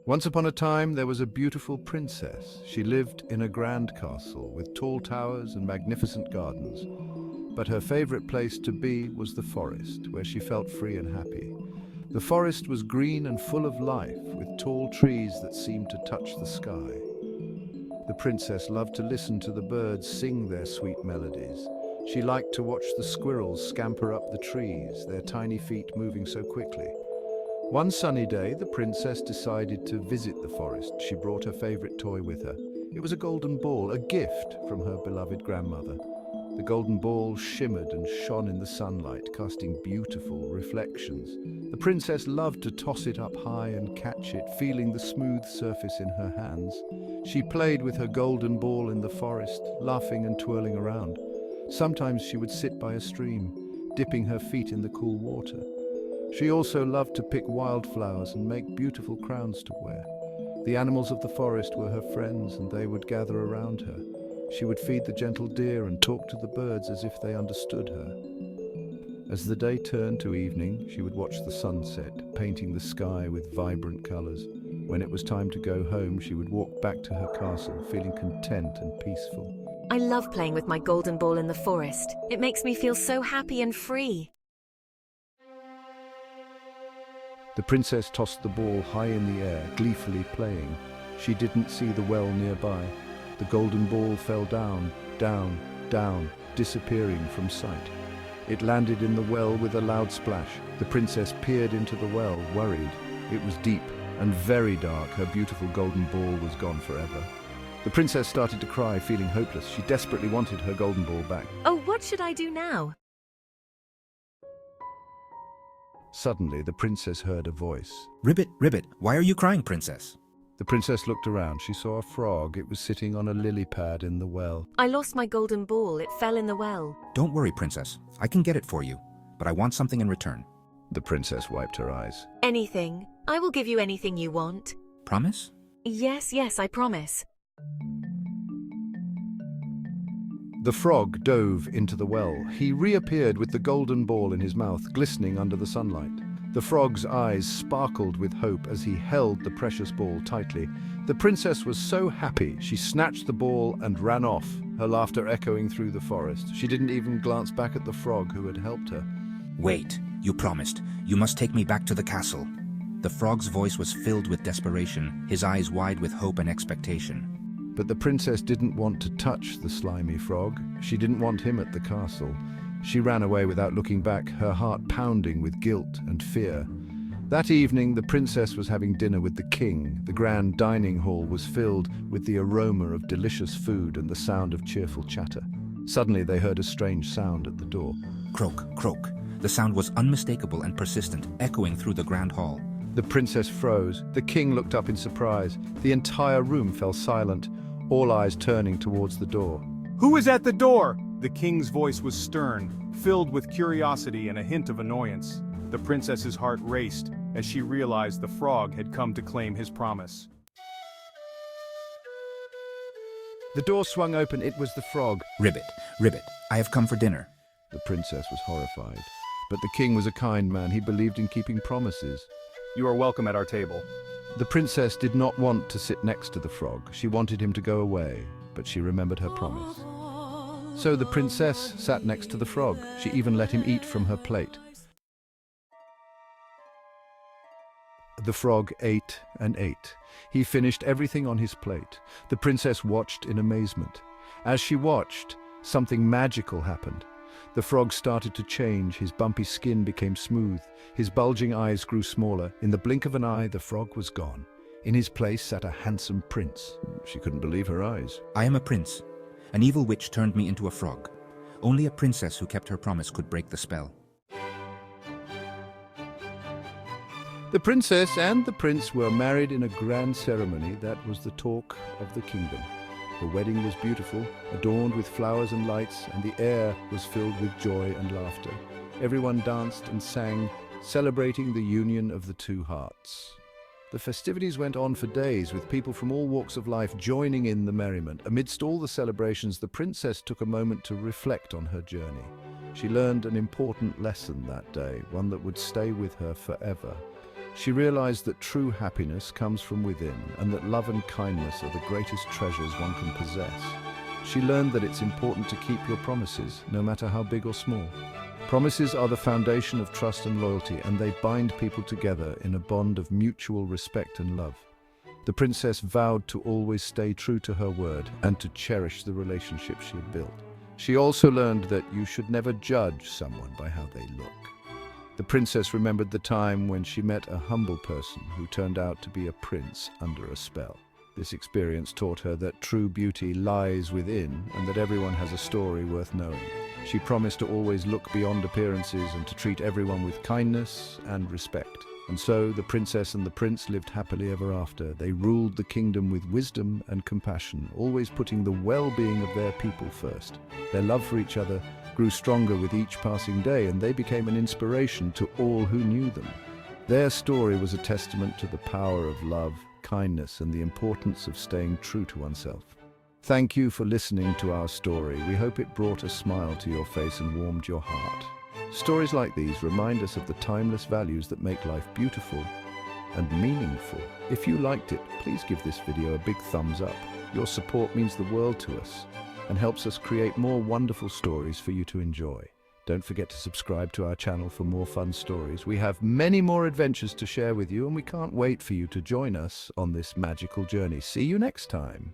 Once upon a time, there was a beautiful princess. She lived in a grand castle with tall towers and magnificent gardens. But her favorite place to be was the forest, where she felt free and happy. The forest was green and full of life, with tall trees that seemed to touch the sky. The princess loved to listen to the birds sing their sweet melodies. She liked to watch the squirrels scamper up the trees, their tiny feet moving so quickly. One sunny day, the princess decided to visit the forest. She brought her favorite toy with her. It was a golden ball, a gift from her beloved grandmother. The golden ball shimmered and shone in the sunlight, casting beautiful reflections. The princess loved to toss it up high and catch it, feeling the smooth surface in her hands. She played with her golden ball in the forest, laughing and twirling around. Sometimes she would sit by a stream, dipping her feet in the cool water. She also loved to pick wildflowers and make beautiful crowns to wear. The animals of the forest were her friends, and they would gather around her. She would feed the gentle deer and talk to the birds as if they understood her. As the day turned to evening, she would watch the sunset, painting the sky with vibrant colors. When it was time to go home, she would walk back to her castle, feeling content and peaceful. I love playing with my golden ball in the forest. It makes me feel so happy and free. The princess tossed the ball high in the air, gleefully playing. She didn't see the well nearby. The golden ball fell down, down, down, disappearing from sight. It landed in the well with a loud splash. The princess peered into the well, worried. It was deep and very dark. Her beautiful golden ball was gone forever. The princess started to cry, feeling hopeless. She desperately wanted her golden ball back. Oh, what should I do now? Suddenly, the princess heard a voice. Ribbit, Ribbit, why are you crying, princess? The princess looked around. She saw a frog. It was sitting on a lily pad in the well. I lost my golden ball. It fell in the well. Don't worry, princess. I can get it for you, but I want something in return. The princess wiped her eyes. Anything. I will give you anything you want. Promise? Yes, I promise. The frog dove into the well. He reappeared with the golden ball in his mouth, glistening under the sunlight. The frog's eyes sparkled with hope as he held the precious ball tightly. The princess was so happy, she snatched the ball and ran off, her laughter echoing through the forest. She didn't even glance back at the frog who had helped her. Wait, you promised. You must take me back to the castle. The frog's voice was filled with desperation, his eyes wide with hope and expectation. But the princess didn't want to touch the slimy frog. She didn't want him at the castle. She ran away without looking back, her heart pounding with guilt and fear. That evening, the princess was having dinner with the king. The grand dining hall was filled with the aroma of delicious food and the sound of cheerful chatter. Suddenly, they heard a strange sound at the door. Croak, croak. The sound was unmistakable and persistent, echoing through the grand hall. The princess froze. The king looked up in surprise. The entire room fell silent, all eyes turning towards the door. Who is at the door? The king's voice was stern, filled with curiosity and a hint of annoyance. The princess's heart raced as she realized the frog had come to claim his promise. The door swung open. It was the frog. Ribbit, Ribbit, I have come for dinner. The princess was horrified. But the king was a kind man. He believed in keeping promises. You are welcome at our table. The princess did not want to sit next to the frog. She wanted him to go away, but she remembered her promise. So the princess sat next to the frog. She even let him eat from her plate. The frog ate and ate. He finished everything on his plate. The princess watched in amazement. As she watched, something magical happened. The frog started to change. His bumpy skin became smooth. His bulging eyes grew smaller. In the blink of an eye, the frog was gone. In his place sat a handsome prince. She couldn't believe her eyes. I am a prince. An evil witch turned me into a frog. Only a princess who kept her promise could break the spell. The princess and the prince were married in a grand ceremony that was the talk of the kingdom. The wedding was beautiful, adorned with flowers and lights, and the air was filled with joy and laughter. Everyone danced and sang, celebrating the union of the two hearts. The festivities went on for days, with people from all walks of life joining in the merriment. Amidst all the celebrations, the princess took a moment to reflect on her journey. She learned an important lesson that day, one that would stay with her forever. She realized that true happiness comes from within and that love and kindness are the greatest treasures one can possess. She learned that it's important to keep your promises, no matter how big or small. Promises are the foundation of trust and loyalty, and they bind people together in a bond of mutual respect and love. The princess vowed to always stay true to her word and to cherish the relationship she had built. She also learned that you should never judge someone by how they look. The princess remembered the time when she met a humble person who turned out to be a prince under a spell. This experience taught her that true beauty lies within and that everyone has a story worth knowing. She promised to always look beyond appearances and to treat everyone with kindness and respect. And so the princess and the prince lived happily ever after. They ruled the kingdom with wisdom and compassion, always putting the well-being of their people first. Their love for each other grew stronger with each passing day, and they became an inspiration to all who knew them. Their story was a testament to the power of love, kindness, and the importance of staying true to oneself. Thank you for listening to our story. We hope it brought a smile to your face and warmed your heart. Stories like these remind us of the timeless values that make life beautiful and meaningful. If you liked it, please give this video a big thumbs up. Your support means the world to us and helps us create more wonderful stories for you to enjoy. Don't forget to subscribe to our channel for more fun stories. We have many more adventures to share with you, and we can't wait for you to join us on this magical journey. See you next time.